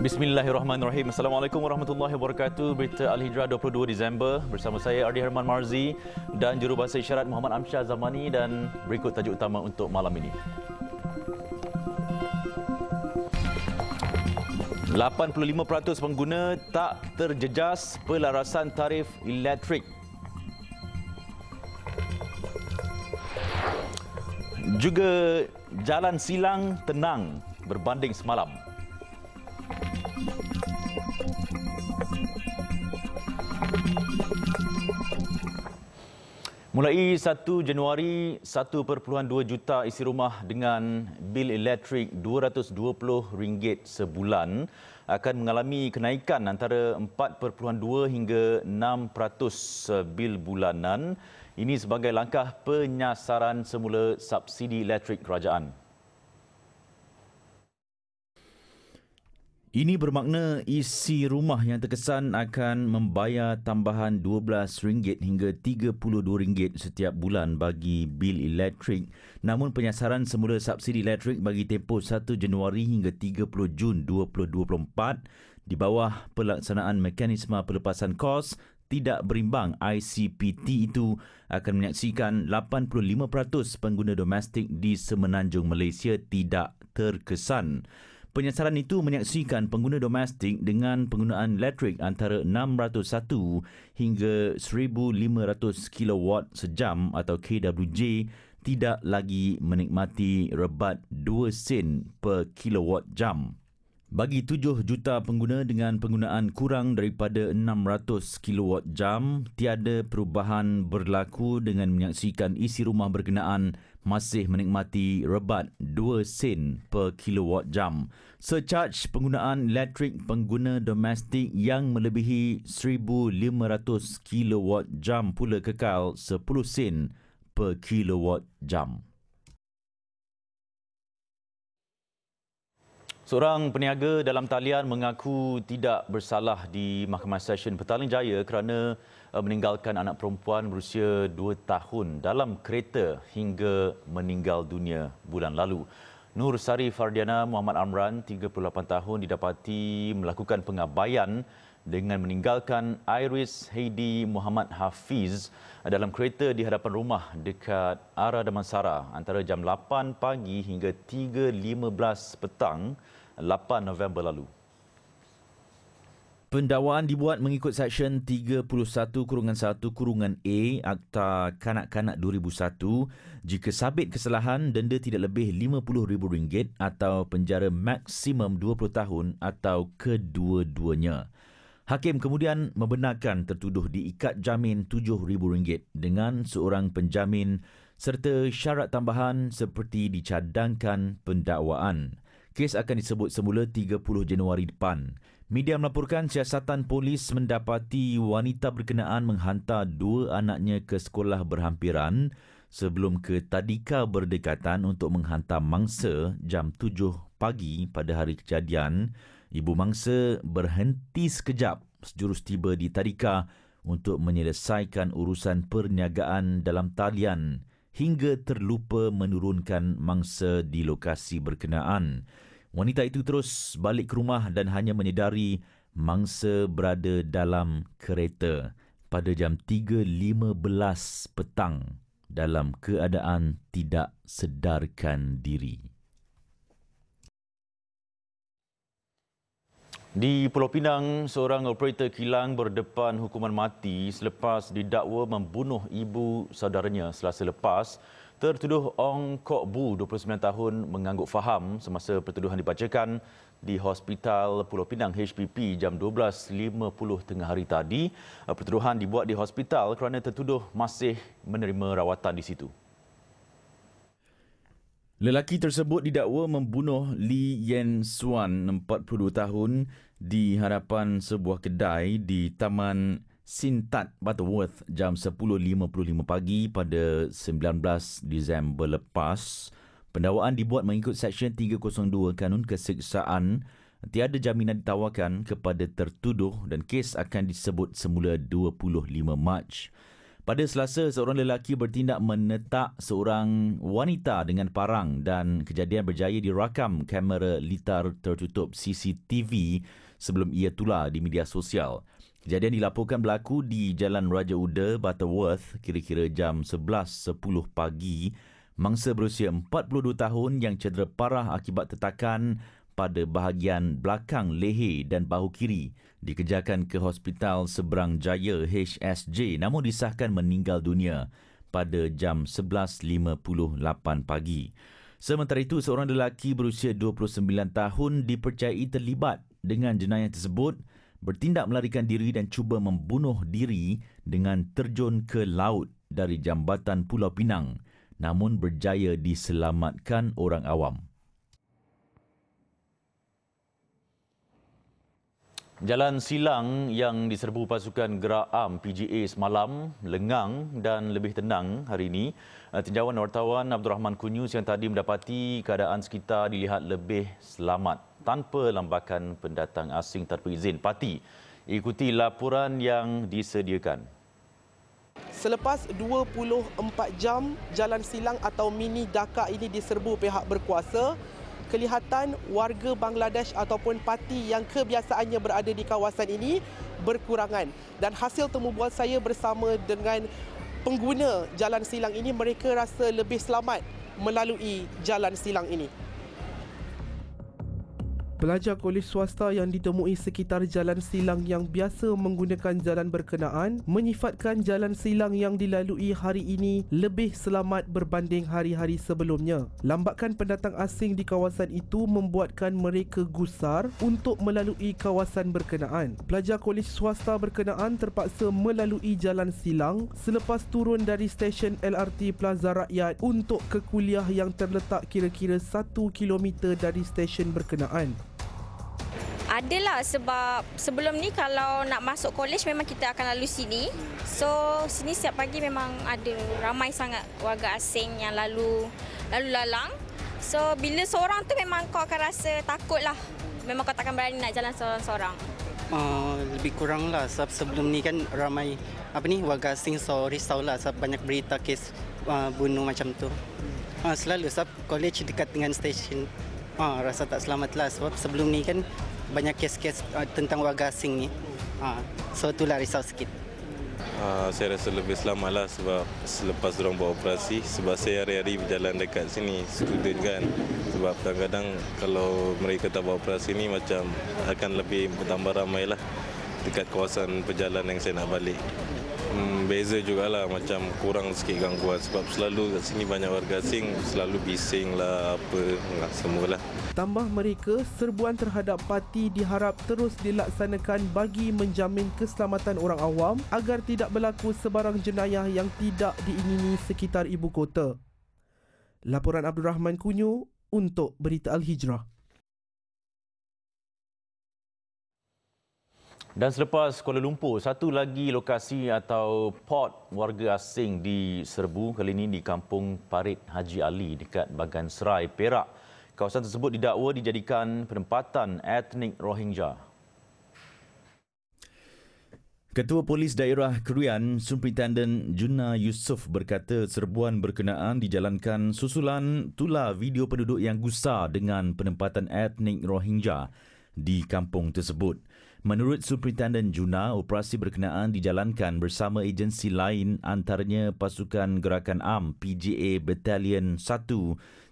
Bismillahirrahmanirrahim. Assalamualaikum warahmatullahi wabarakatuh. Berita Al-Hijrah 22 Disember bersama saya Ardi Herman Marzi dan jurubahasa isyarat Muhammad Amsyar Zamani, dan berikut tajuk utama untuk malam ini. 85% pengguna tak terjejas pelarasan tarif elektrik. Juga jalan silang tenang berbanding semalam. Mulai 1 Januari, 1.2 juta isi rumah dengan bil elektrik RM220 sebulan akan mengalami kenaikan antara 4.2 hingga 6% bil bulanan. Ini sebagai langkah penyasaran semula subsidi elektrik kerajaan. Ini bermakna isi rumah yang terkesan akan membayar tambahan RM12 hingga RM32 setiap bulan bagi bil elektrik. Namun penyasaran semula subsidi elektrik bagi tempoh 1 Januari hingga 30 Jun 2024 di bawah pelaksanaan mekanisme pelepasan kos tidak berimbang ICPT itu akan menyaksikan 85% pengguna domestik di Semenanjung Malaysia tidak terkesan. Penyasaran itu menyaksikan pengguna domestik dengan penggunaan elektrik antara 601 hingga 1500 kilowatt sejam atau kWj tidak lagi menikmati rebat 2 sen per kilowatt jam. Bagi 7 juta pengguna dengan penggunaan kurang daripada 600 kilowatt jam, tiada perubahan berlaku dengan menyaksikan isi rumah berkenaan masih menikmati rebat 2 sen per kilowatt jam. Surcharge penggunaan elektrik pengguna domestik yang melebihi 1,500 kilowatt jam pula kekal 10 sen per kilowatt jam. Seorang peniaga dalam talian mengaku tidak bersalah di Mahkamah Session Petaling Jaya kerana meninggalkan anak perempuan berusia 2 tahun dalam kereta hingga meninggal dunia bulan lalu. Nur Sari Fardiana Muhammad Amran, 38 tahun, didapati melakukan pengabaian dengan meninggalkan Iris Heidi Muhammad Hafiz dalam kereta di hadapan rumah dekat arah Damansara antara jam 8 pagi hingga 3.15 petang 8 November lalu. Pendakwaan dibuat mengikut Seksyen 31-1-A Akta Kanak-Kanak 2001. Jika sabit kesalahan, denda tidak lebih RM50,000 atau penjara maksimum 20 tahun atau kedua-duanya. Hakim kemudian membenarkan tertuduh diikat jamin RM7,000 dengan seorang penjamin serta syarat tambahan seperti dicadangkan pendakwaan. Kes akan disebut semula 30 Januari depan. Media melaporkan siasatan polis mendapati wanita berkenaan menghantar 2 anaknya ke sekolah berhampiran sebelum ke tadika berdekatan untuk menghantar mangsa jam 7 pagi pada hari kejadian. Ibu mangsa berhenti sekejap sejurus tiba di tadika untuk menyelesaikan urusan perniagaan dalam talian hingga terlupa menurunkan mangsa di lokasi berkenaan. Wanita itu terus balik ke rumah dan hanya menyedari mangsa berada dalam kereta pada jam 3.15 petang dalam keadaan tidak sedarkan diri. Di Pulau Pinang, seorang operator kilang berdepan hukuman mati selepas didakwa membunuh ibu saudaranya Selasa lepas. Tertuduh Ong Kok Bu, 29 tahun, mengangguk faham semasa pertuduhan dibacakan di Hospital Pulau Pinang HPP jam 12.50 tengah hari tadi. Pertuduhan dibuat di hospital kerana tertuduh masih menerima rawatan di situ. Lelaki tersebut didakwa membunuh Lee Yen Suan, 42 tahun, di hadapan sebuah kedai di Taman Sintat Butterworth jam 10.55 pagi pada 19 Disember lepas. Pendakwaan dibuat mengikut Seksyen 302 Kanun Keseksaan. Tiada jaminan ditawarkan kepada tertuduh dan kes akan disebut semula 25 Mac. Pada Selasa, seorang lelaki bertindak menetak seorang wanita dengan parang dan kejadian berjaya dirakam kamera litar tertutup CCTV sebelum ia tular di media sosial. Kejadian dilaporkan berlaku di Jalan Raja Uda, Butterworth, kira-kira jam 11.10 pagi. Mangsa berusia 42 tahun yang cedera parah akibat tetakan pada bahagian belakang leher dan bahu kiri dikejarkan ke Hospital Seberang Jaya HSJ namun disahkan meninggal dunia pada jam 11.58 pagi. Sementara itu, seorang lelaki berusia 29 tahun dipercayai terlibat dengan jenayah tersebut, bertindak melarikan diri dan cuba membunuh diri dengan terjun ke laut dari jambatan Pulau Pinang namun berjaya diselamatkan orang awam. Jalan silang yang diserbu pasukan Gerak Am PGA semalam lengang dan lebih tenang hari ini. Tinjauan wartawan Abdul Rahman Kunyus yang tadi mendapati keadaan sekitar dilihat lebih selamat tanpa lambakan pendatang asing tanpa izin parti. Ikuti laporan yang disediakan. Selepas 24 jam jalan silang atau mini Dhaka ini diserbu pihak berkuasa, kelihatan warga Bangladesh ataupun parti yang kebiasaannya berada di kawasan ini berkurangan. Dan hasil temubual saya bersama dengan pengguna jalan silang ini, mereka rasa lebih selamat melalui jalan silang ini. Pelajar kolej swasta yang ditemui sekitar jalan silang yang biasa menggunakan jalan berkenaan menyifatkan jalan silang yang dilalui hari ini lebih selamat berbanding hari-hari sebelumnya. Lambakan pendatang asing di kawasan itu membuatkan mereka gusar untuk melalui kawasan berkenaan. Pelajar kolej swasta berkenaan terpaksa melalui jalan silang selepas turun dari stesen LRT Plaza Rakyat untuk ke kuliah yang terletak kira-kira 1 km dari stesen berkenaan. Adalah, sebab sebelum ni kalau nak masuk kolej memang kita akan lalu sini. So sini setiap pagi memang ada ramai sangat warga asing yang lalu lalang. So bila seorang tu memang kau akan rasa takut lah. Memang kau takkan berani nak jalan seorang-seorang. Lebih kurang lah, sebab sebelum ni kan ramai warga asing, so risau lah sebab banyak berita kes bunuh macam tu. Selalu sebab kolej dekat dengan stesen. Rasa tak selamat lah sebab sebelum ni kan banyak kes-kes tentang warga asing ni. So itulah risau sikit. Saya rasa lebih selamat lah sebab selepas diorang buat operasi. Sebab saya hari-hari berjalan dekat sini, student kan. Sebab kadang-kadang kalau mereka tak buat operasi ni macam akan lebih bertambah ramai lah dekat kawasan perjalanan yang saya nak balik. Beza jugalah, macam kurang sikit gangguan sebab selalu kat sini banyak warga asing, selalu bising lah semualah. Tambah mereka, serbuan terhadap parti diharap terus dilaksanakan bagi menjamin keselamatan orang awam agar tidak berlaku sebarang jenayah yang tidak diingini sekitar ibu kota. Laporan Abdul Rahman Kunyu untuk Berita Al-Hijrah. Dan selepas Kuala Lumpur, satu lagi lokasi atau port warga asing diserbu, kali ini di Kampung Parit Haji Ali dekat Bagan Serai, Perak. Kawasan tersebut didakwa dijadikan penempatan etnik Rohingya. Ketua Polis Daerah Krian, Superintendent Juna Yusof berkata serbuan berkenaan dijalankan susulan tular video penduduk yang gusar dengan penempatan etnik Rohingya di kampung tersebut. Menurut Superintendent Juna, operasi berkenaan dijalankan bersama agensi lain antaranya Pasukan Gerakan Am PGA Battalion 1,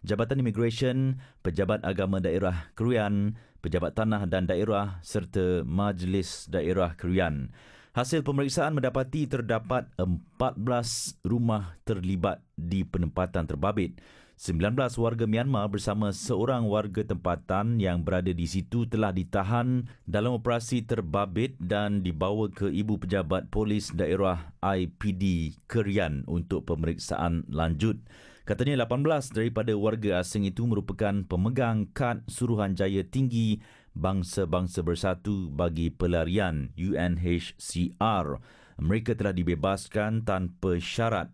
Jabatan Immigration, Pejabat Agama Daerah Krian, Pejabat Tanah dan Daerah serta Majlis Daerah Krian. Hasil pemeriksaan mendapati terdapat 14 rumah terlibat di penempatan terbabit. 19 warga Myanmar bersama seorang warga tempatan yang berada di situ telah ditahan dalam operasi terbabit dan dibawa ke Ibu Pejabat Polis Daerah IPD Krian untuk pemeriksaan lanjut. Katanya 18 daripada warga asing itu merupakan pemegang kad Suruhanjaya Tinggi Bangsa-Bangsa Bersatu bagi Pelarian UNHCR. Mereka telah dibebaskan tanpa syarat.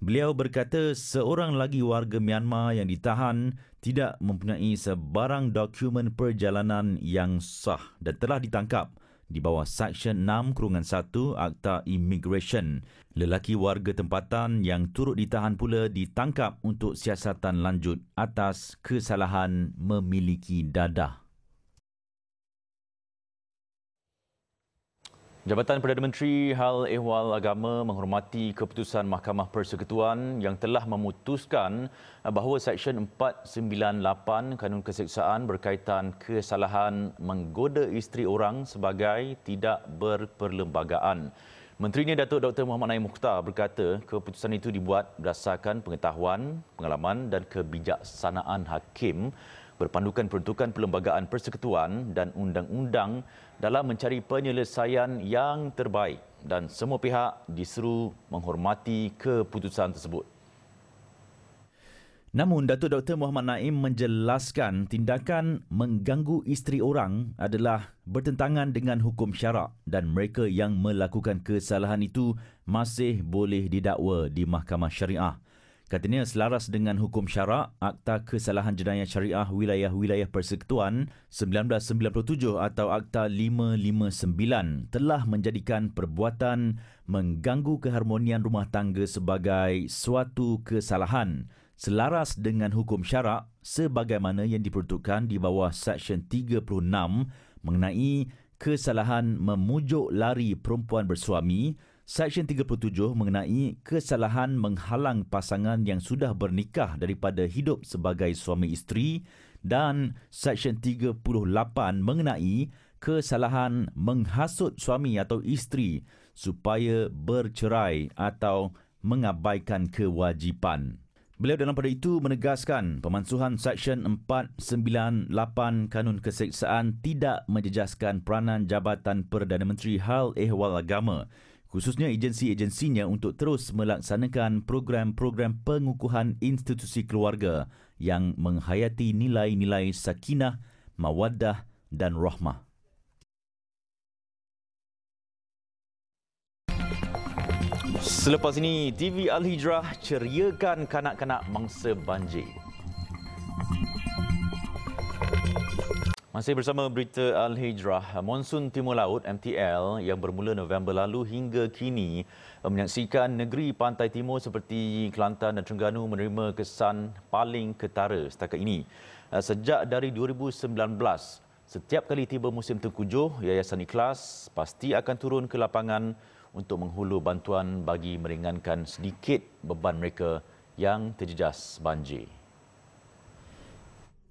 Beliau berkata seorang lagi warga Myanmar yang ditahan tidak mempunyai sebarang dokumen perjalanan yang sah dan telah ditangkap di bawah Seksyen 6/1 Akta Immigration. Lelaki warga tempatan yang turut ditahan pula ditangkap untuk siasatan lanjut atas kesalahan memiliki dadah. Jabatan Perdana Menteri Hal Ehwal Agama menghormati keputusan Mahkamah Persekutuan yang telah memutuskan bahawa Seksyen 498 Kanun Keseksaan berkaitan kesalahan menggoda isteri orang sebagai tidak berperlembagaan. Menterinya Datuk Dr. Muhammad Naim Mukhtar berkata keputusan itu dibuat berdasarkan pengetahuan, pengalaman dan kebijaksanaan hakim berpandukan peruntukan Perlembagaan Persekutuan dan undang-undang dalam mencari penyelesaian yang terbaik dan semua pihak diseru menghormati keputusan tersebut. Namun, Datuk Dr. Muhammad Naim menjelaskan tindakan mengganggu isteri orang adalah bertentangan dengan hukum syarak dan mereka yang melakukan kesalahan itu masih boleh didakwa di Mahkamah Syariah. Katanya selaras dengan hukum syarak, Akta Kesalahan Jenayah Syariah Wilayah-Wilayah Persekutuan 1997 atau Akta 559 telah menjadikan perbuatan mengganggu keharmonian rumah tangga sebagai suatu kesalahan selaras dengan hukum syarak sebagaimana yang diperuntukkan di bawah Seksyen 36 mengenai kesalahan memujuk lari perempuan bersuami, Seksyen 37 mengenai kesalahan menghalang pasangan yang sudah bernikah daripada hidup sebagai suami isteri dan Seksyen 38 mengenai kesalahan menghasut suami atau isteri supaya bercerai atau mengabaikan kewajipan. Beliau dalam pada itu menegaskan pemansuhan Seksyen 498 Kanun Keseksaan tidak menjejaskan peranan Jabatan Perdana Menteri Hal Ehwal Agama, khususnya agensi-agensinya untuk terus melaksanakan program-program pengukuhan institusi keluarga yang menghayati nilai-nilai sakinah, mawaddah dan rahmah. Selepas ini, TV Al-Hijrah ceriakan kanak-kanak mangsa banjir. Masih bersama berita Al-Hijrah, monsun Timur Laut MTL yang bermula November lalu hingga kini menyaksikan negeri pantai timur seperti Kelantan dan Terengganu menerima kesan paling ketara setakat ini. Sejak dari 2019, setiap kali tiba musim tengkujuh, Yayasan Ikhlas pasti akan turun ke lapangan untuk menghulu bantuan bagi meringankan sedikit beban mereka yang terjejas banjir.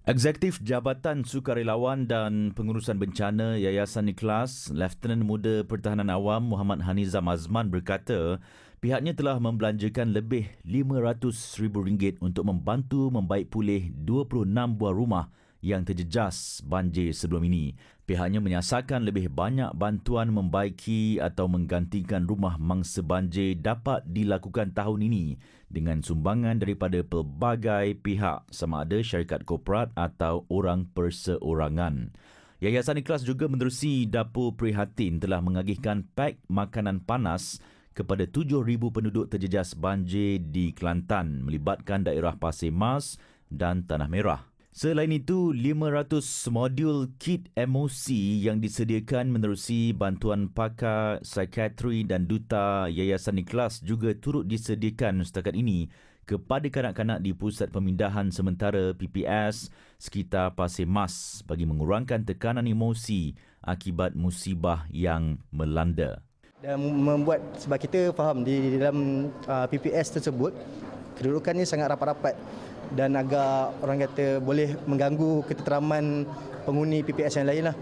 Eksekutif Jabatan Sukarelawan dan Pengurusan Bencana Yayasan Ikhlas, Lieutenant Muda Pertahanan Awam Muhammad Hanizam Azman berkata pihaknya telah membelanjakan lebih RM500,000 untuk membantu membaik pulih 26 buah rumah yang terjejas banjir sebelum ini. Pihaknya menyasarkan lebih banyak bantuan membaiki atau menggantikan rumah mangsa banjir dapat dilakukan tahun ini dengan sumbangan daripada pelbagai pihak sama ada syarikat korporat atau orang perseorangan. Yayasan Ikhlas juga menerusi Dapur Prihatin telah mengagihkan pak makanan panas kepada 7,000 penduduk terjejas banjir di Kelantan melibatkan daerah Pasir Mas dan Tanah Merah. Selain itu, 500 modul kit MOC yang disediakan menerusi bantuan pakar psikiatri dan duta Yayasan Ikhlas juga turut disediakan setakat ini kepada kanak-kanak di Pusat Pemindahan Sementara PPS sekitar Pasir Mas bagi mengurangkan tekanan emosi akibat musibah yang melanda. Dan membuat sebab kita faham di dalam PPS tersebut kedudukannya sangat rapat-rapat dan agak orang kata boleh mengganggu ketenteraman penghuni PPS yang lain lah.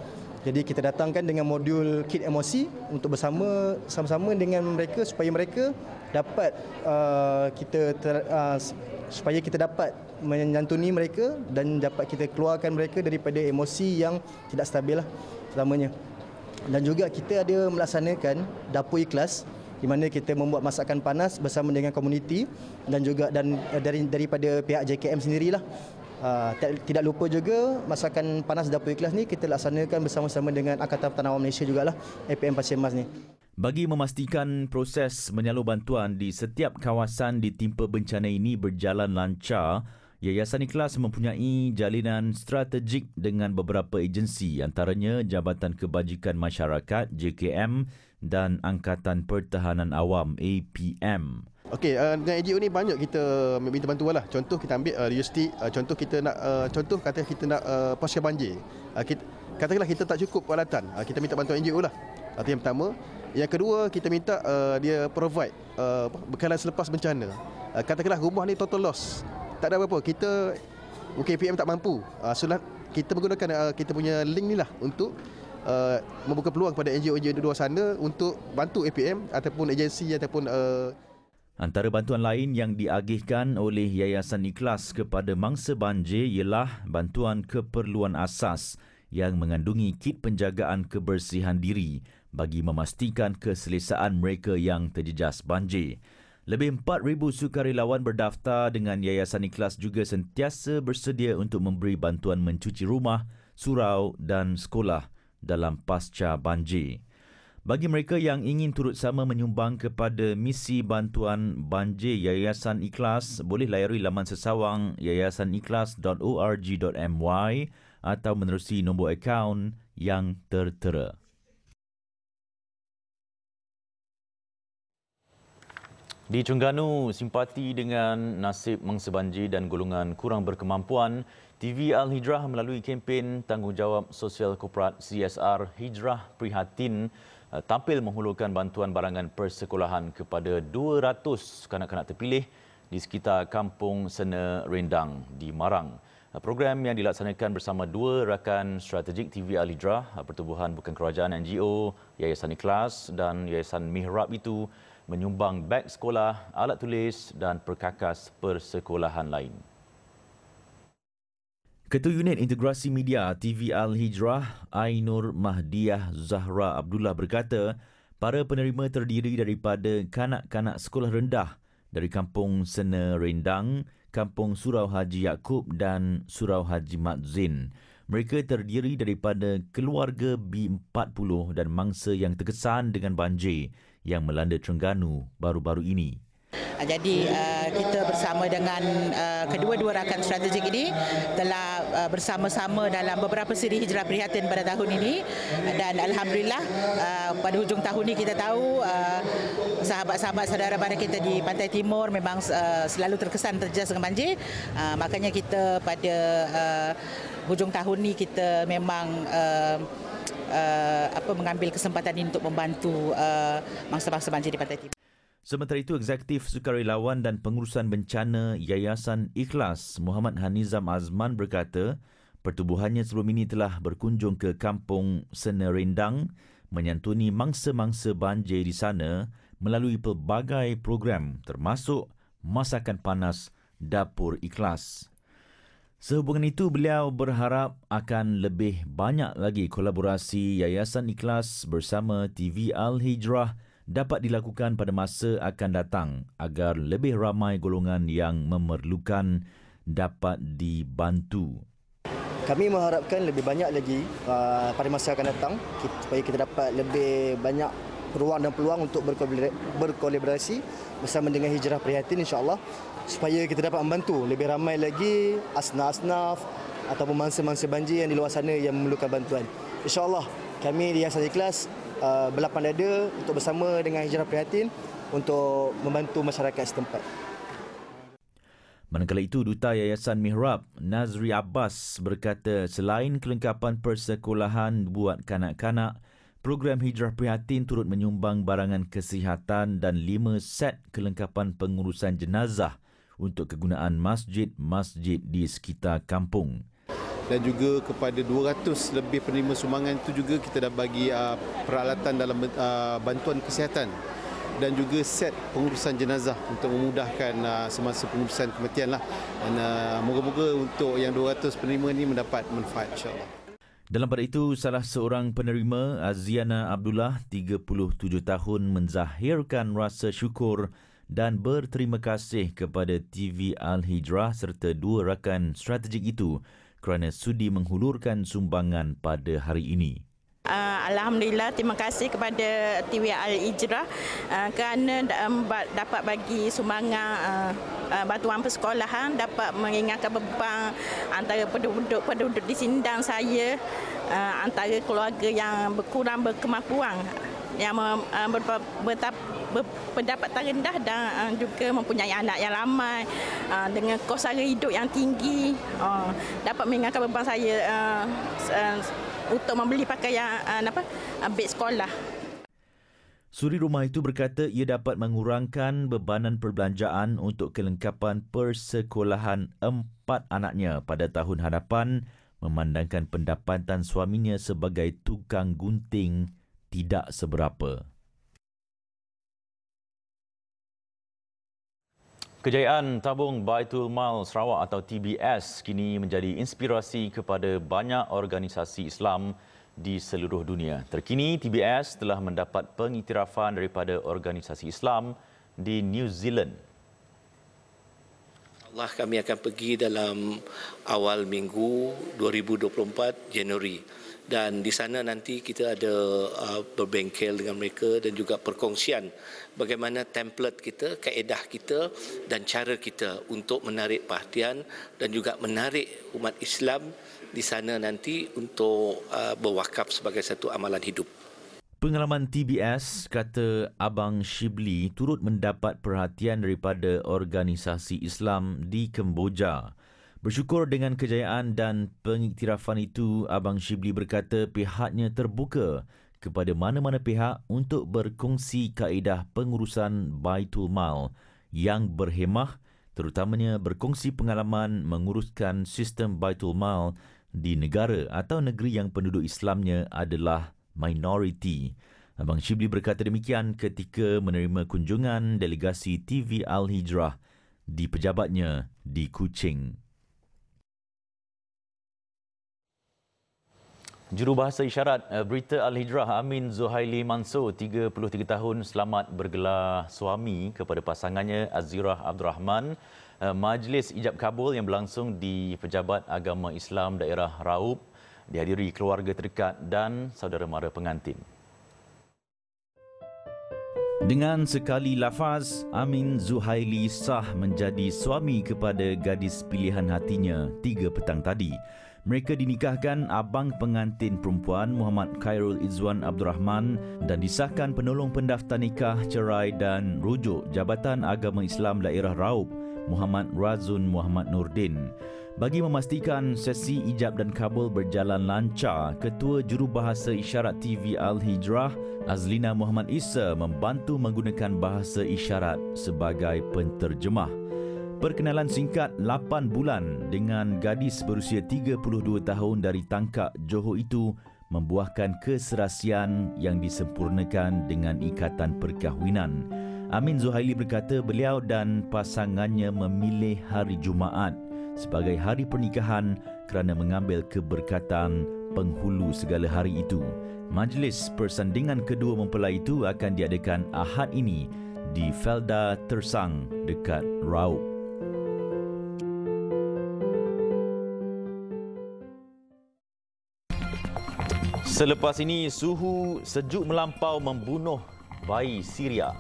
Jadi kita datangkan dengan modul kit emosi untuk sama-sama dengan mereka supaya mereka dapat supaya kita dapat menyantuni mereka dan dapat kita keluarkan mereka daripada emosi yang tidak stabil lah utamanya. Dan juga kita ada melaksanakan Dapur Ikhlas di mana kita membuat masakan panas bersama dengan komuniti dan juga daripada pihak JKM sendirilah. Tidak lupa juga masakan panas Dapur Ikhlas ni kita laksanakan bersama-sama dengan Angkatan Pertahanan Awam Malaysia jugalah, APM Pasir Mas ni. Bagi memastikan proses menyalur bantuan di setiap kawasan ditimpa bencana ini berjalan lancar, Yayasan Ikhlas mempunyai jalinan strategik dengan beberapa agensi, antaranya Jabatan Kebajikan Masyarakat JKM dan Angkatan Pertahanan Awam APM. Okey, dengan NGO ni banyak kita minta bantuan lah. Contoh kita ambil logistik, contoh kita nak pasukan banjir. Katakanlah kita tak cukup peralatan, kita minta bantuan NGO lah. Itu yang pertama. Yang kedua, kita minta dia provide bekalan selepas bencana. Katakanlah rumah ni total loss, tak ada apa-apa, kita mungkin APM tak mampu, kita menggunakan kita punya link ni lah untuk membuka peluang kepada NGO-NGO di luar sana untuk bantu APM ataupun agensi ataupun Antara bantuan lain yang diagihkan oleh Yayasan Ikhlas kepada mangsa banjir ialah bantuan keperluan asas yang mengandungi kit penjagaan kebersihan diri bagi memastikan keselesaan mereka yang terjejas banjir. Lebih 4,000 sukarelawan berdaftar dengan Yayasan Ikhlas juga sentiasa bersedia untuk memberi bantuan mencuci rumah, surau dan sekolah dalam pasca banjir. Bagi mereka yang ingin turut sama menyumbang kepada misi bantuan banjir Yayasan Ikhlas, boleh layari laman sesawang yayasanikhlas.org.my atau menerusi nombor akaun yang tertera. Di Terengganu, simpati dengan nasib mangsa banjir dan golongan kurang berkemampuan, TV Al-Hijrah melalui kempen Tanggungjawab Sosial Korporat CSR Hijrah Prihatin tampil menghulurkan bantuan barangan persekolahan kepada 200 kanak-kanak terpilih di sekitar Kampung Sena Rendang di Marang. Program yang dilaksanakan bersama dua rakan strategik TV Al-Hijrah, Pertubuhan Bukan Kerajaan NGO, Yayasan Ikhlas dan Yayasan Mihrab itu menyumbang beg sekolah, alat tulis dan perkakas persekolahan lain. Ketua Unit Integrasi Media TV Al-Hijrah, Ainur Mahdiah Zahra Abdullah berkata, para penerima terdiri daripada kanak-kanak sekolah rendah dari Kampung Sena Rendang, Kampung Surau Haji Yaakob dan Surau Haji Mat Zain. Mereka terdiri daripada keluarga B40 dan mangsa yang terkesan dengan banjir yang melanda Terengganu baru-baru ini. Jadi kita bersama dengan kedua-dua rakan strategik ini telah bersama-sama dalam beberapa siri Hijrah Prihatin pada tahun ini, dan Alhamdulillah pada hujung tahun ini kita tahu sahabat-sahabat saudara mara kita di Pantai Timur memang selalu terkesan terjejas dengan banjir. Makanya kita pada hujung tahun ini kita memang mengambil kesempatan ini untuk membantu mangsa-mangsa banjir di Pantai Timur. Sementara itu, Eksekutif Sukarelawan dan Pengurusan Bencana Yayasan Ikhlas Muhammad Hanizam Azman berkata, pertubuhannya sebelum ini telah berkunjung ke Kampung Sena Rendang menyantuni mangsa-mangsa banjir di sana melalui pelbagai program termasuk masakan panas Dapur Ikhlas. Sehubungan itu, beliau berharap akan lebih banyak lagi kolaborasi Yayasan Ikhlas bersama TV Al-Hijrah dapat dilakukan pada masa akan datang agar lebih ramai golongan yang memerlukan dapat dibantu. Kami mengharapkan lebih banyak lagi pada masa akan datang supaya kita dapat lebih banyak ruang dan peluang untuk berkolaborasi bersama dengan Hijrah Prihatin, insya-Allah, supaya kita dapat membantu lebih ramai lagi asnaf-asnaf ataupun mangsa-mangsa banjir yang di luar sana yang memerlukan bantuan. Insya-Allah kami di Yayasan Ikhlas berlapang dada untuk bersama dengan Hijrah Prihatin untuk membantu masyarakat setempat. Manakala itu, Duta Yayasan Mihrab, Nazri Abbas berkata selain kelengkapan persekolahan buat kanak-kanak, program Hijrah Prihatin turut menyumbang barangan kesihatan dan 5 set kelengkapan pengurusan jenazah untuk kegunaan masjid-masjid di sekitar kampung. Dan juga kepada 200 lebih penerima sumbangan itu juga kita dah bagi peralatan dalam bantuan kesihatan dan juga set pengurusan jenazah untuk memudahkan semasa pengurusan kematian lah. Dan moga-moga untuk yang 200 penerima ini mendapat manfaat, insya-Allah. Dalam pada itu, salah seorang penerima, Aziana Abdullah, 37 tahun, menzahirkan rasa syukur dan berterima kasih kepada TV Al-Hijrah serta dua rakan strategik itu kerana sudi menghulurkan sumbangan pada hari ini. Alhamdulillah, terima kasih kepada TV Al-Hijrah kerana dapat bagi sumbangan bantuan persekolahan, dapat meringankan beban antara penduduk di sini dan saya, antara keluarga yang kurang berkemampuan, yang berpendapatan rendah dan juga mempunyai anak yang ramai dengan kos sara hidup yang tinggi, dapat meringankan beban saya untuk membeli pakaian beg sekolah. Suri rumah itu berkata ia dapat mengurangkan bebanan perbelanjaan untuk kelengkapan persekolahan 4 anaknya pada tahun hadapan, memandangkan pendapatan suaminya sebagai tukang gunting tidak seberapa. Kejayaan tabung Baitul Mal Sarawak atau TBS kini menjadi inspirasi kepada banyak organisasi Islam di seluruh dunia. Terkini, TBS telah mendapat pengiktirafan daripada organisasi Islam di New Zealand. Allah, kami akan pergi dalam awal minggu 2024 Januari. Dan di sana nanti kita ada berbengkel dengan mereka dan juga perkongsian bagaimana template kita, kaedah kita dan cara kita untuk menarik perhatian dan juga menarik umat Islam di sana nanti untuk berwakaf sebagai satu amalan hidup. Pengalaman TBS, kata Abang Shibli, turut mendapat perhatian daripada organisasi Islam di Kemboja. Bersyukur dengan kejayaan dan pengiktirafan itu, Abang Shibli berkata pihaknya terbuka kepada mana-mana pihak untuk berkongsi kaedah pengurusan Baitul Mal yang berhemah, terutamanya berkongsi pengalaman menguruskan sistem Baitul Mal di negara atau negeri yang penduduk Islamnya adalah minoriti. Abang Shibli berkata demikian ketika menerima kunjungan delegasi TV Al-Hijrah di pejabatnya di Kuching. Jurubahasa isyarat Berita Al-Hijrah Amin Zuhaili Mansur, 33 tahun, selamat bergelar suami kepada pasangannya Azirah Abdul Rahman. Majlis ijab kabul yang berlangsung di Pejabat Agama Islam Daerah Raub dihadiri keluarga terdekat dan saudara mara pengantin. Dengan sekali lafaz, Amin Zuhaili sah menjadi suami kepada gadis pilihan hatinya 3 petang tadi. Mereka dinikahkan abang pengantin perempuan Muhammad Khairul Izwan Abdul Rahman dan disahkan penolong pendaftar nikah, cerai dan rujuk Jabatan Agama Islam Daerah Raub Muhammad Razun Muhammad Nordin. Bagi memastikan sesi ijab dan kabul berjalan lancar, Ketua Jurubahasa Isyarat TV Al-Hijrah Azlina Muhammad Isa membantu menggunakan bahasa isyarat sebagai penterjemah. Perkenalan singkat 8 bulan dengan gadis berusia 32 tahun dari Tangkak, Johor itu membuahkan keserasian yang disempurnakan dengan ikatan perkahwinan. Amin Zuhaili berkata beliau dan pasangannya memilih hari Jumaat sebagai hari pernikahan kerana mengambil keberkatan penghulu segala hari itu. Majlis persandingan kedua mempelai itu akan diadakan Ahad ini di Felda Tersang dekat Raub. Selepas ini, suhu sejuk melampau membunuh bayi Syria.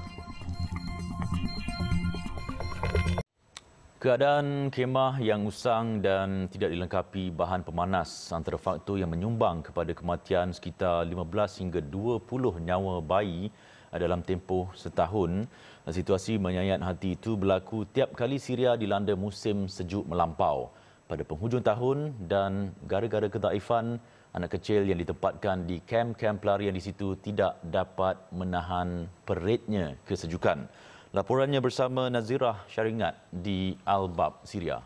Keadaan kemah yang usang dan tidak dilengkapi bahan pemanas antara faktor yang menyumbang kepada kematian sekitar 15 hingga 20 nyawa bayi dalam tempoh setahun. Situasi menyayat hati itu berlaku tiap kali Syria dilanda musim sejuk melampau pada penghujung tahun dan gara-gara kedaifan anak kecil yang ditempatkan di kem-kem pelarian di situ tidak dapat menahan peritnya kesejukan. Laporannya bersama Nazirah Syaringat di Al-Bab, Syria.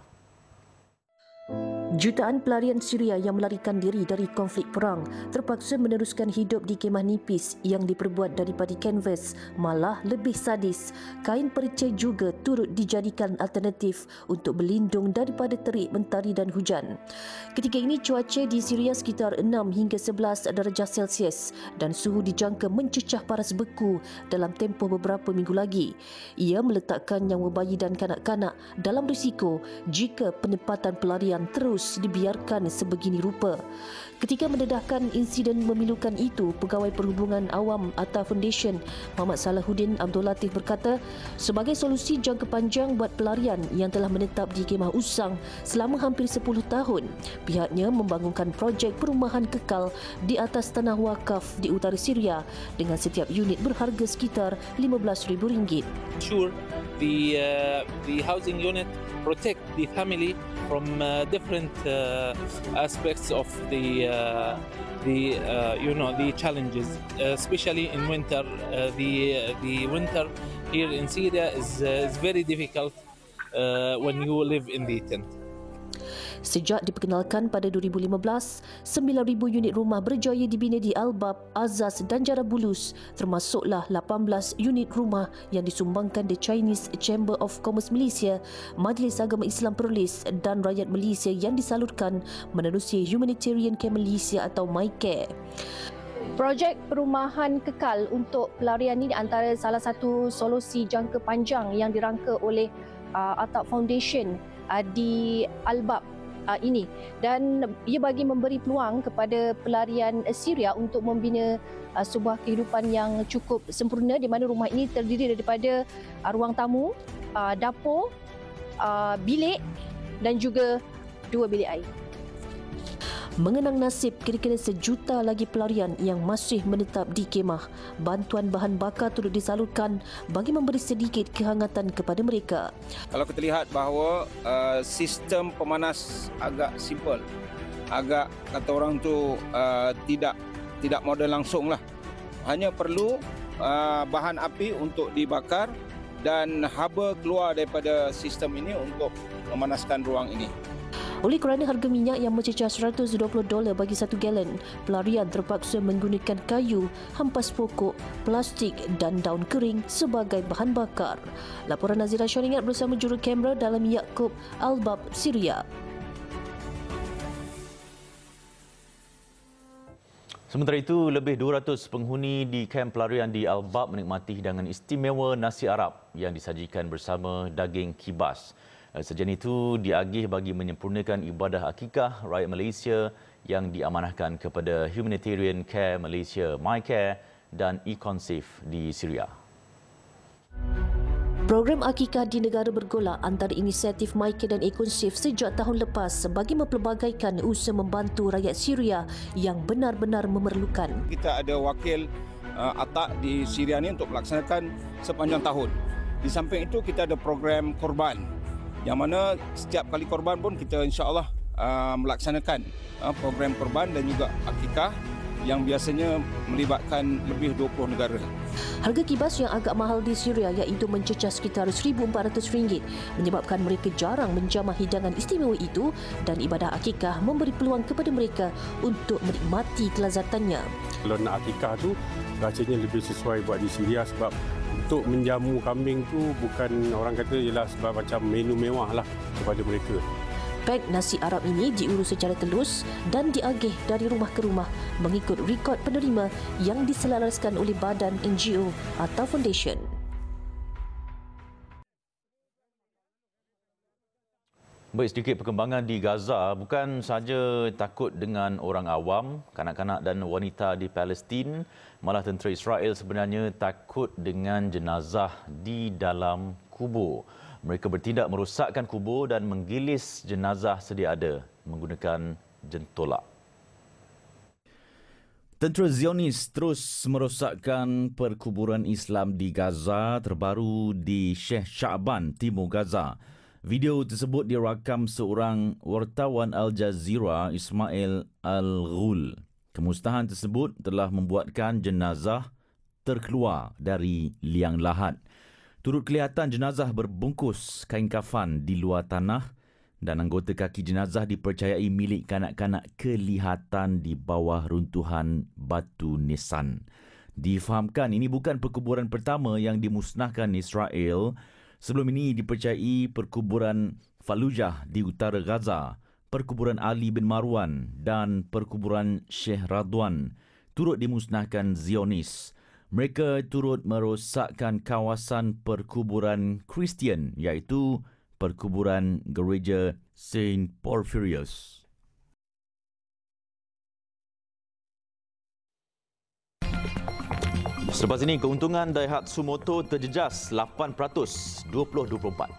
Jutaan pelarian Syria yang melarikan diri dari konflik perang terpaksa meneruskan hidup di kemah nipis yang diperbuat daripada kanvas, malah lebih sadis. Kain pericai juga turut dijadikan alternatif untuk berlindung daripada terik mentari dan hujan. Ketika ini cuaca di Syria sekitar 6 hingga 11 darjah Celsius dan suhu dijangka mencecah paras beku dalam tempoh beberapa minggu lagi. Ia meletakkan nyawa bayi dan kanak-kanak dalam risiko jika penempatan pelarian terus dibiarkan sebegini rupa. Ketika mendedahkan insiden memilukan itu, Pegawai Perhubungan Awam Atta Foundation Muhammad Salahuddin Abdul Latif berkata, sebagai solusi jangka panjang buat pelarian yang telah menetap di Kemah Usang selama hampir 10 tahun, pihaknya membangunkan projek perumahan kekal di atas tanah wakaf di utara Syria dengan setiap unit berharga sekitar RM15,000. Sure, the housing unit protect the family from different aspects of the challenges, especially in winter. The winter here in Syria is very difficult when you live in the tent. Sejak diperkenalkan pada 2015, 9,000 unit rumah berjaya dibina di Al-Bab, Azaz dan Jarabulus, termasuklah 18 unit rumah yang disumbangkan The Chinese Chamber of Commerce Malaysia, Majlis Agama Islam Perlis dan rakyat Malaysia yang disalurkan menerusi Humanitarian Care Malaysia atau MyCare. Projek perumahan kekal untuk pelarian ini antara salah satu solusi jangka panjang yang dirangka oleh Atta Foundation di Al-Bab ini, dan ia bagi memberi peluang kepada pelarian Syria untuk membina sebuah kehidupan yang cukup sempurna, di mana rumah ini terdiri daripada ruang tamu, dapur, bilik dan juga 2 bilik air. Mengenang nasib kira-kira 1 juta lagi pelarian yang masih menetap di kemah, bantuan bahan bakar turut disalurkan bagi memberi sedikit kehangatan kepada mereka. Kalau kita lihat bahawa sistem pemanas agak simple, agak kata orang tu tidak moden langsung lah. Hanya perlu bahan api untuk dibakar dan haba keluar daripada sistem ini untuk memanaskan ruang ini. Oleh kerana harga minyak yang mencecah $120 bagi 1 galen, pelarian terpaksa menggunakan kayu, hampas pokok, plastik dan daun kering sebagai bahan bakar. Laporan Nazira Syaringat bersama juru kamera dalam Yaqub, Al-Bab, Syria. Sementara itu, lebih 200 penghuni di kem pelarian di Al-Bab menikmati hidangan istimewa nasi Arab yang disajikan bersama daging kibas. Sejenis itu diagih bagi menyempurnakan ibadah akikah rakyat Malaysia yang diamanahkan kepada Humanitarian Care Malaysia, MyCare dan Econsif di Syria. Program akikah di negara bergolak antara inisiatif MyCare dan Econsif sejak tahun lepas bagi mempelbagaikan usaha membantu rakyat Syria yang benar-benar memerlukan. Kita ada wakil Atta di Syria ni untuk melaksanakan sepanjang tahun. Di samping itu kita ada program korban, yang mana setiap kali korban pun kita insya-Allah melaksanakan program korban dan juga akikah yang biasanya melibatkan lebih 20 negara. Harga kibas yang agak mahal di Syria iaitu mencecah sekitar RM1,400 menyebabkan mereka jarang menjamah hidangan istimewa itu, dan ibadah akikah memberi peluang kepada mereka untuk menikmati kelazatannya. Kalau nak akikah tu rasanya lebih sesuai buat di Syria, sebab untuk menjamu kambing tu bukan orang kata ialah sebab macam menu mewah lah kepada mereka. Beg nasi Arab ini diurus secara telus dan diagih dari rumah ke rumah mengikut rekod penerima yang diselaraskan oleh badan NGO atau foundation. Baik, sedikit perkembangan di Gaza. Bukan sahaja takut dengan orang awam, kanak-kanak dan wanita di Palestin, malah tentera Israel sebenarnya takut dengan jenazah di dalam kubur. Mereka bertindak merosakkan kubur dan menggilis jenazah sedia ada menggunakan jentolak. Tentera Zionis terus merosakkan perkuburan Islam di Gaza, terbaru di Sheikh Sha'ban, Timur Gaza. Video tersebut dirakam seorang wartawan Al Jazeera, Ismail Al-Ghul. Kemusnahan tersebut telah membuatkan jenazah terkeluar dari liang lahat. Turut kelihatan jenazah berbungkus kain kafan di luar tanah dan anggota kaki jenazah dipercayai milik kanak-kanak kelihatan di bawah runtuhan batu nisan. Difahamkan ini bukan perkuburan pertama yang dimusnahkan Israel. Sebelum ini dipercayai perkuburan Fallujah di utara Gaza, perkuburan Ali bin Marwan dan perkuburan Sheikh Radwan turut dimusnahkan Zionis. Mereka turut merosakkan kawasan perkuburan Kristian iaitu perkuburan gereja Saint Porphyrius. Selepas ini, keuntungan Daihatsu Motor terjejas 8% 2024.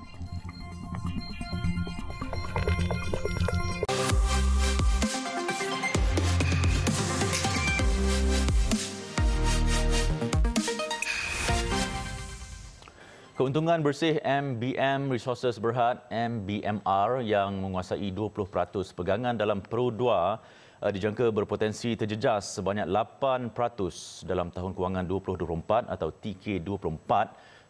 Keuntungan bersih MBM Resources Berhad MBMR yang menguasai 20% pegangan dalam Pro 2 dijangka berpotensi terjejas sebanyak 8% dalam tahun kewangan 2024 atau TK24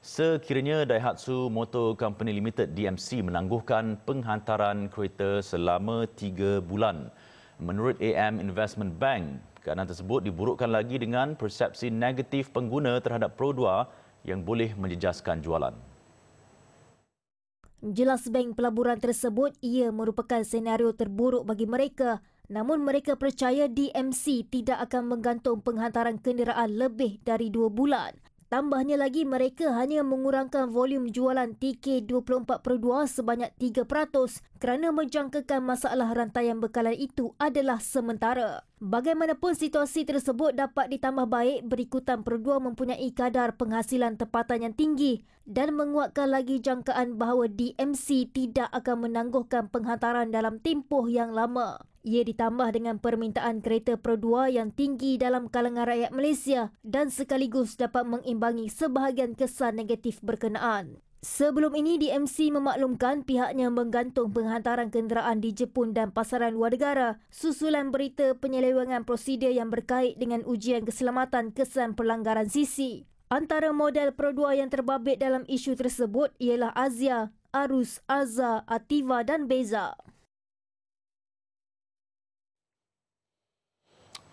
sekiranya Daihatsu Motor Company Limited DMC menangguhkan penghantaran kereta selama 3 bulan. Menurut AM Investment Bank, keadaan tersebut diburukkan lagi dengan persepsi negatif pengguna terhadap Pro 2 yang boleh menjejaskan jualan. Jelas bank pelaburan tersebut ia merupakan senario terburuk bagi mereka. Namun mereka percaya DMC tidak akan menggantung penghantaran kenderaan lebih dari 2 bulan. Tambahnya lagi, mereka hanya mengurangkan volume jualan TK24 Pro 2 sebanyak 3% kerana menjangkakan masalah rantaian bekalan itu adalah sementara. Bagaimanapun situasi tersebut dapat ditambah baik berikutan Pro 2 mempunyai kadar penghasilan tempatan yang tinggi dan menguatkan lagi jangkaan bahawa DMC tidak akan menangguhkan penghantaran dalam tempoh yang lama. Ia ditambah dengan permintaan kereta Pro 2 yang tinggi dalam kalangan rakyat Malaysia dan sekaligus dapat mengimbangi sebahagian kesan negatif berkenaan. Sebelum ini, DMC memaklumkan pihaknya menggantung penghantaran kenderaan di Jepun dan pasaran luar negara susulan berita penyelewengan prosedur yang berkait dengan ujian keselamatan kesan pelanggaran sisi. Antara model Pro 2 yang terbabit dalam isu tersebut ialah Azia, Arus, Azza, Ativa dan Beza.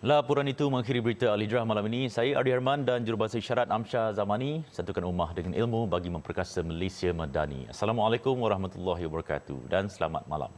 Laporan itu mengakhiri berita Al-Hijrah malam ini. Saya Ardi Herman dan Jurubahasa Isyarat Amsyah Zamani. Satukan ummah dengan ilmu bagi memperkasa Malaysia Madani. Assalamualaikum warahmatullahi wabarakatuh dan selamat malam.